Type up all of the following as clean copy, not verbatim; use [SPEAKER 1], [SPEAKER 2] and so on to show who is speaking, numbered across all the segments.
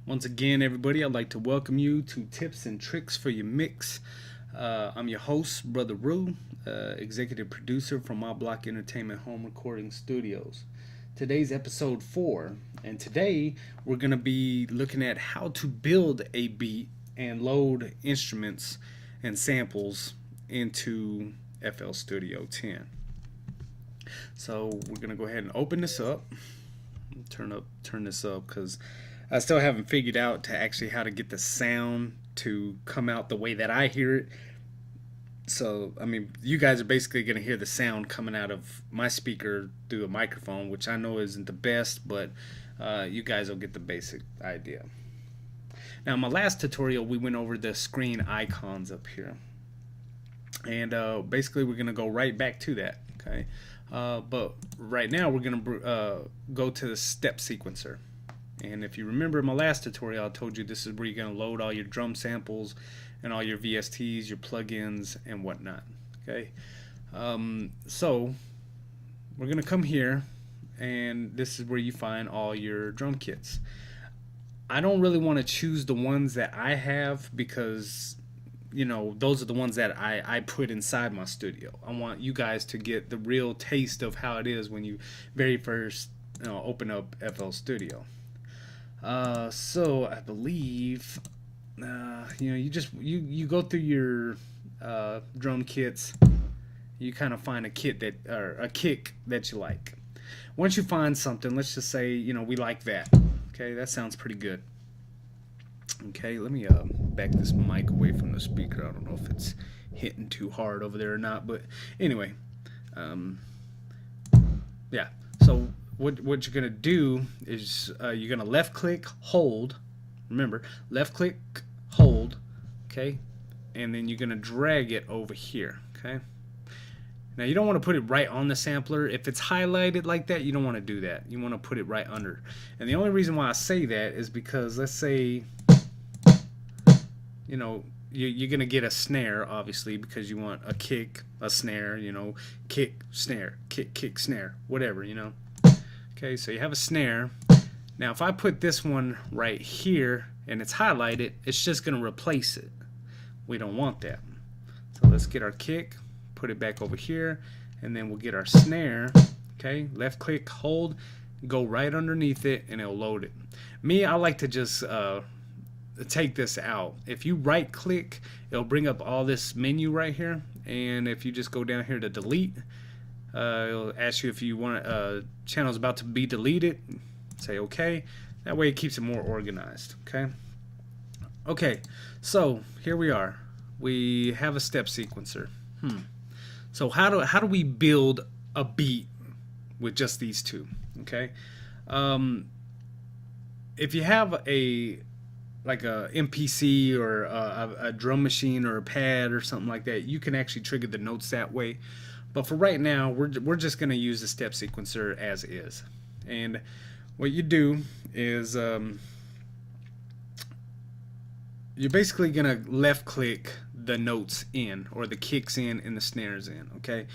[SPEAKER 1] Once again, everybody, I'd like to welcome you to Tips and Tricks for Your Mix. I'm your host, Brother Rue, executive producer from My Block Entertainment Home Recording Studios. Today's episode 4, and today we're going to be looking at how to build a beat and load instruments and samples into FL Studio 10. So we're going to go ahead and open this up. Turn this up because I still haven't figured out to actually how to get the sound to come out the way that I hear it. So, I mean, you guys are basically going to hear the sound coming out of my speaker through a microphone, which I know isn't the best, but you guys will get the basic idea. Now, in my last tutorial, we went over the screen icons up here. And basically, we're going to go right back to that, okay? But right now, we're going to go to the step sequencer. And if you remember in my last tutorial, I told you this is where you're going to load all your drum samples and all your VSTs, your plugins, and whatnot. Okay, so we're going to come here, and this is where you find all your drum kits. I don't really want to choose the ones that I have because, you know, those are the ones that I put inside my studio. I want you guys to get the real taste of how it is when you very first open up FL Studio. So I believe, you go through your drum kits. You kind of find a kit or a kick that you like. Once you find something, let's just say we like that. Okay, that sounds pretty good. Okay, let me back this mic away from the speaker. I don't know if it's hitting too hard over there or not, but anyway, yeah. So what you're gonna do is you're gonna left click, hold. Remember, left click, hold. Okay, and then you're gonna drag it over here. Okay. Now you don't want to put it right on the sampler. If it's highlighted like that, you don't want to do that. You want to put it right under. And the only reason why I say that is because let's say you're gonna get a snare, obviously, because you want a kick, a snare, kick, snare, kick, snare, whatever, Okay, so you have a snare. Now if I put this one right here and it's highlighted, it's just gonna replace it. We don't want that. So let's get our kick, put it back over here, and then we'll get our snare. Okay, left click, hold, go right underneath it, and it'll load it. Me, I like to just take this out. If you right click, it'll bring up all this menu right here, and if you just go down here to delete, it'll ask you if you want channel's about to be deleted. Say okay. That way it keeps it more organized. Okay, so here we are. We have a step sequencer. So how do we build a beat with just these two? Okay, if you have a MPC or a drum machine or a pad or something like that, you can actually trigger the notes that way. But for right now, we're just going to use the step sequencer as is. And what you do is you're basically going to left click the notes in, or the kicks in and the snares in. Okay,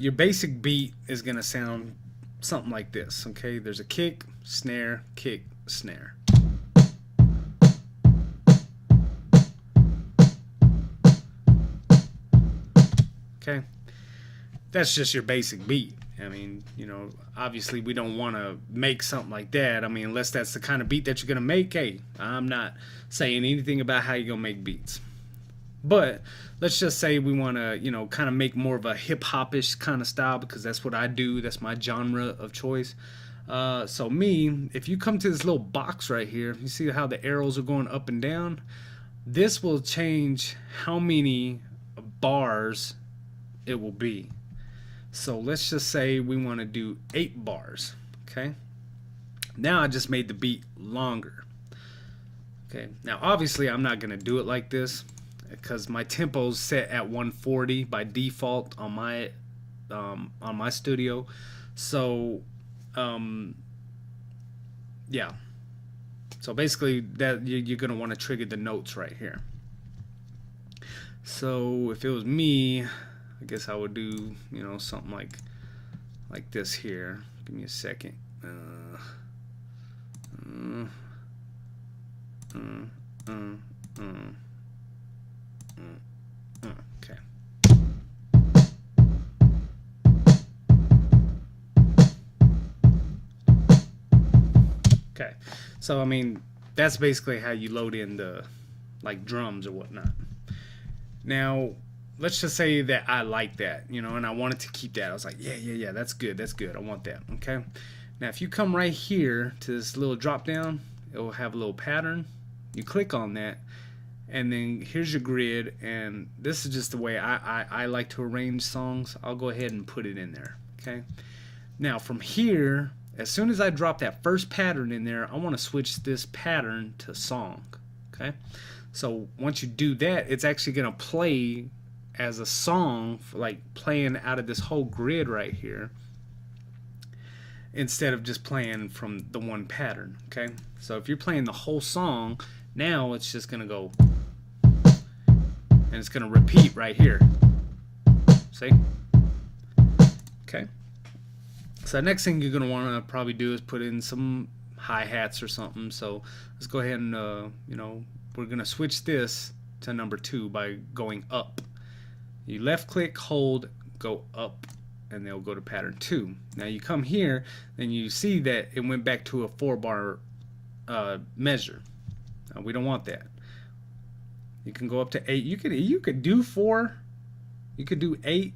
[SPEAKER 1] your basic beat is going to sound something like this. Okay, there's a kick, snare, kick, snare. Okay, that's just your basic beat. I mean, obviously we don't want to make something like that. I mean, unless that's the kind of beat that you're gonna make. Hey, I'm not saying anything about how you're gonna make beats, but let's just say we want to kind of make more of a hip-hop-ish kind of style, because that's what I do. That's my genre of choice. So me, if you come to this little box right here, you see how the arrows are going up and down. This will change how many bars it will be. So let's just say we want to do 8 bars. Okay, now I just made the beat longer. Okay, now obviously I'm not gonna do it like this because my tempo's set at 140 by default on my studio. So yeah, so basically that you're gonna want to trigger the notes right here. So if it was me, I guess I would do something like this here. Give me a second. uh, uh, okay. Okay, so I mean, that's basically how you load in the like drums or whatnot. Now, let's just say that I like that, you know, and I wanted to keep that. I was like, yeah, that's good, I want that. Okay. Now, if you come right here to this little drop down, it will have a little pattern. You click on that, and then here's your grid, and this is just the way I like to arrange songs. I'll go ahead and put it in there. Okay. Now, from here, as soon as I drop that first pattern in there, I want to switch this pattern to song. Okay. So once you do that, it's actually going to play as a song, like playing out of this whole grid right here, instead of just playing from the one pattern. Okay, so if you're playing the whole song, now it's just going to go, and it's going to repeat right here. See? Okay. So the next thing you're going to want to probably do is put in some hi-hats or something. So let's go ahead and, you know, we're going to switch this to number 2 by going up. You left click, hold, go up, and they'll go to pattern 2. Now you come here, then you see that it went back to a 4-bar measure. Now we don't want that. You can go up to 8. You could do 4, you could do 8,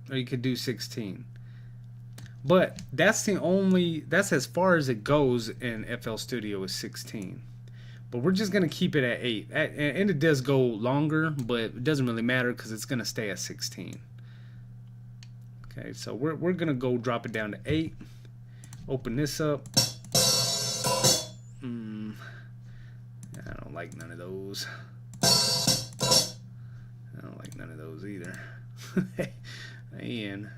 [SPEAKER 1] or you could do 16. But that's as far as it goes in FL Studio is 16. But we're just going to keep it at 8. And it does go longer, but it doesn't really matter because it's going to stay at 16. Okay, so we're going to go drop it down to 8. Open this up. I don't like none of those. I don't like none of those either. Man,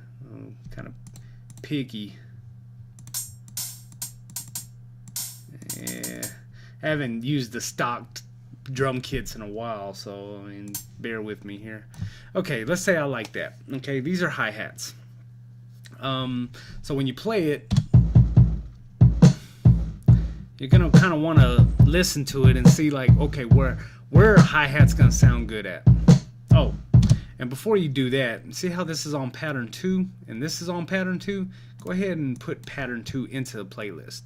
[SPEAKER 1] kind of picky. Yeah. I haven't used the stocked drum kits in a while, so I mean, bear with me here. Okay, let's say I like that. Okay, these are hi-hats. So when you play it, you're gonna kind of want to listen to it and see like, okay, where a hi-hat's gonna sound good at. Oh, and before you do that, see how this is on pattern 2 and this is on pattern 2? Go ahead and put pattern 2 into the playlist.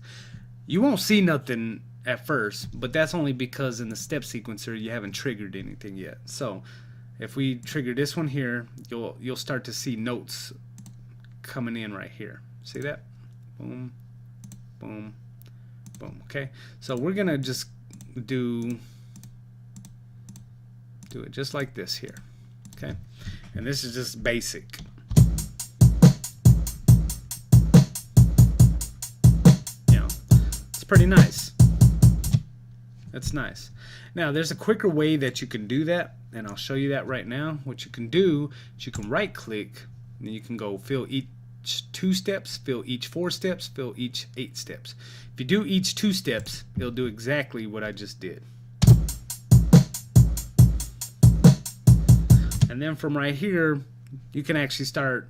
[SPEAKER 1] You won't see nothing at first, but that's only because in the step sequencer you haven't triggered anything yet. So if we trigger this one here, you'll start to see notes coming in right here. See that? Boom, boom, boom. Okay, so we're gonna just do it just like this here. Okay, and this is just basic. You know, it's pretty nice. That's nice. Now there's a quicker way that you can do that, and I'll show you that right now. What you can do is you can right click, and then you can go fill each 2 steps, fill each 4 steps, fill each 8 steps. If you do each 2 steps, it'll do exactly what I just did. And then from right here, you can actually start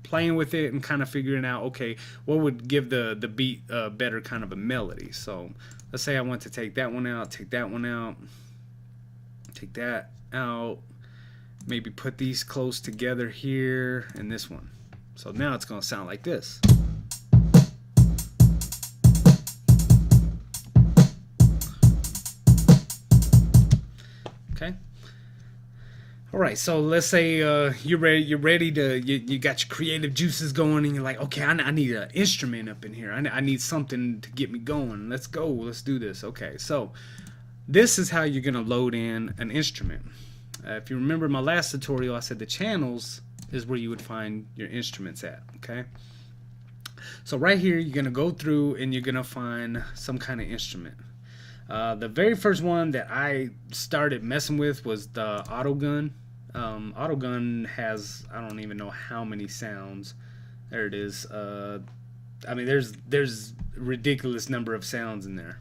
[SPEAKER 1] playing with it and kind of figuring out, okay, what would give the beat better kind of a melody. So let's say I want to take that one out, take that one out, take that out, maybe put these close together here and this one. So now it's going to sound like this. Okay. All right, so let's say you're ready to, you got your creative juices going, and you're like, okay, I need an instrument up in here. I need something to get me going. Let's go. Let's do this. Okay, so this is how you're going to load in an instrument. If you remember my last tutorial, I said the channels is where you would find your instruments at. Okay, so right here, you're going to go through and you're going to find some kind of instrument. The very first one that I started messing with was the Autogun. Autogun has, I don't even know how many sounds. There it is. I mean, there's a ridiculous number of sounds in there.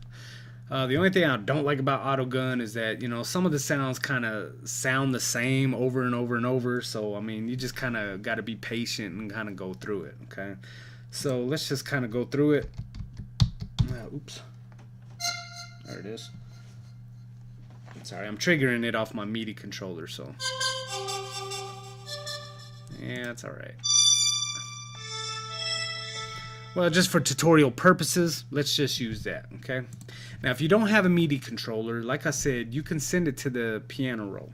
[SPEAKER 1] The only thing I don't like about Autogun is that, you know, some of the sounds kind of sound the same over and over and over. So, I mean, you just kind of got to be patient and kind of go through it. Okay. So let's just kind of go through it. Oops. There it is. Sorry, I'm triggering it off my MIDI controller, so yeah, it's all right. Well, just for tutorial purposes, let's just use that, okay? Now, if you don't have a MIDI controller, like I said, you can send it to the piano roll.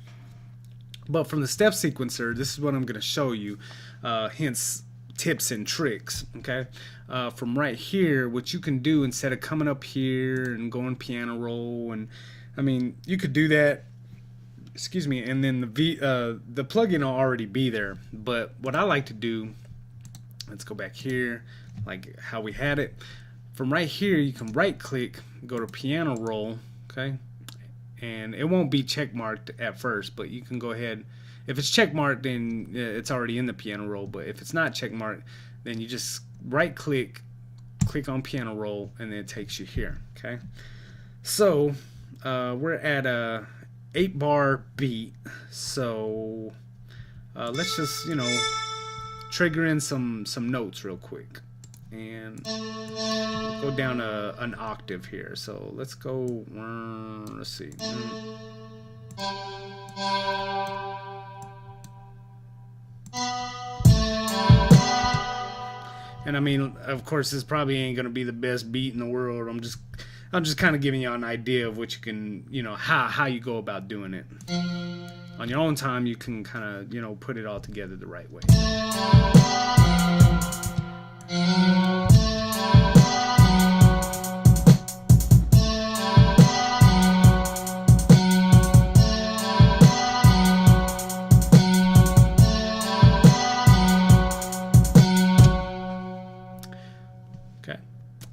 [SPEAKER 1] But from the step sequencer, this is what I'm going to show you, hence tips and tricks, okay? From right here, what you can do instead of coming up here and going piano roll, and I mean, you could do that, excuse me, and then the plugin will already be there. But what I like to do, let's go back here, like how we had it. From right here, you can right click, go to piano roll, okay? And it won't be check marked at first, but you can go ahead. If it's check marked, then it's already in the piano roll. But if it's not check marked, then you just right click, click on piano roll, and then it takes you here, okay? So we're at a 8-bar beat, so let's just, you know, trigger in some notes real quick, and go down an octave here. So let's go, let's see, and I mean, of course, this probably ain't gonna be the best beat in the world. I'm just kind of giving you an idea of what you can, you know, how you go about doing it. On your own time, you can kind of, you know, put it all together the right way. Okay.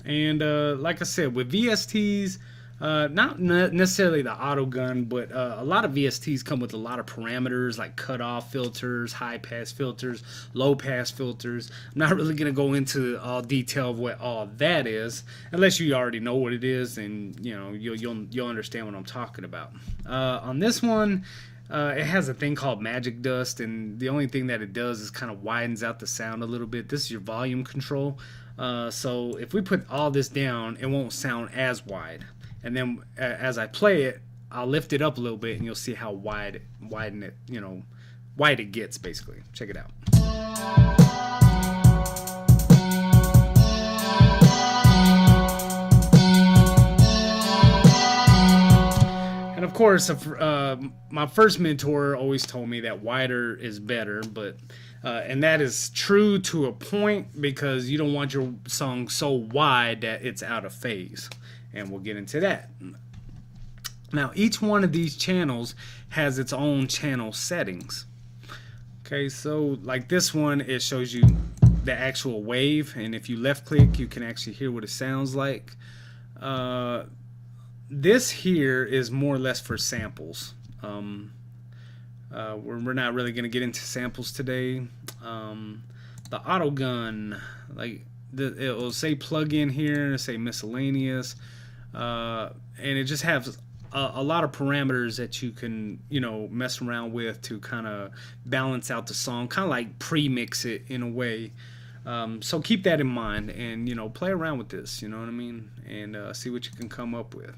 [SPEAKER 1] And like I said, with VSTs, not necessarily the auto gun, but a lot of VSTs come with a lot of parameters like cutoff filters, high pass filters, low pass filters. I'm not really going to go into all detail of what all that is, unless you already know what it is, and you know you'll understand what I'm talking about. On this one, it has a thing called magic dust, and the only thing that it does is kind of widens out the sound a little bit. This is your volume control. So if we put all this down, it won't sound as wide. And then as I play it, I'll lift it up a little bit, and you'll see how wide it gets, basically. Check it out. And of course, my first mentor always told me that wider is better, but and that is true to a point, because you don't want your song so wide that it's out of phase. And we'll get into that. Now, each one of these channels has its own channel settings. Okay, so like this one, it shows you the actual wave, and if you left click, you can actually hear what it sounds like. This here is more or less for samples. We're not really going to get into samples today. The auto gun, like it will say plug in here, and it'll say miscellaneous, and it just has a lot of parameters that you can, you know, mess around with to kind of balance out the song, kind of like pre-mix it in a way. So keep that in mind, and you know, play around with this, you know what I mean, and see what you can come up with.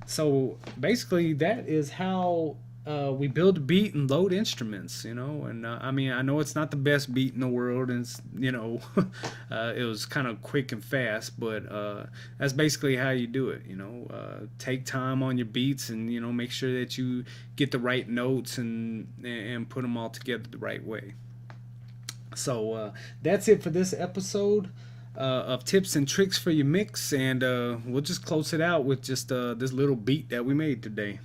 [SPEAKER 1] So basically, that is how we build a beat and load instruments, you know. And I mean, I know it's not the best beat in the world, and it's, you know, it was kind of quick and fast, but that's basically how you do it, you know. Take time on your beats, and you know, make sure that you get the right notes and put them all together the right way. So that's it for this episode of tips and tricks for your mix, and we'll just close it out with just this little beat that we made today.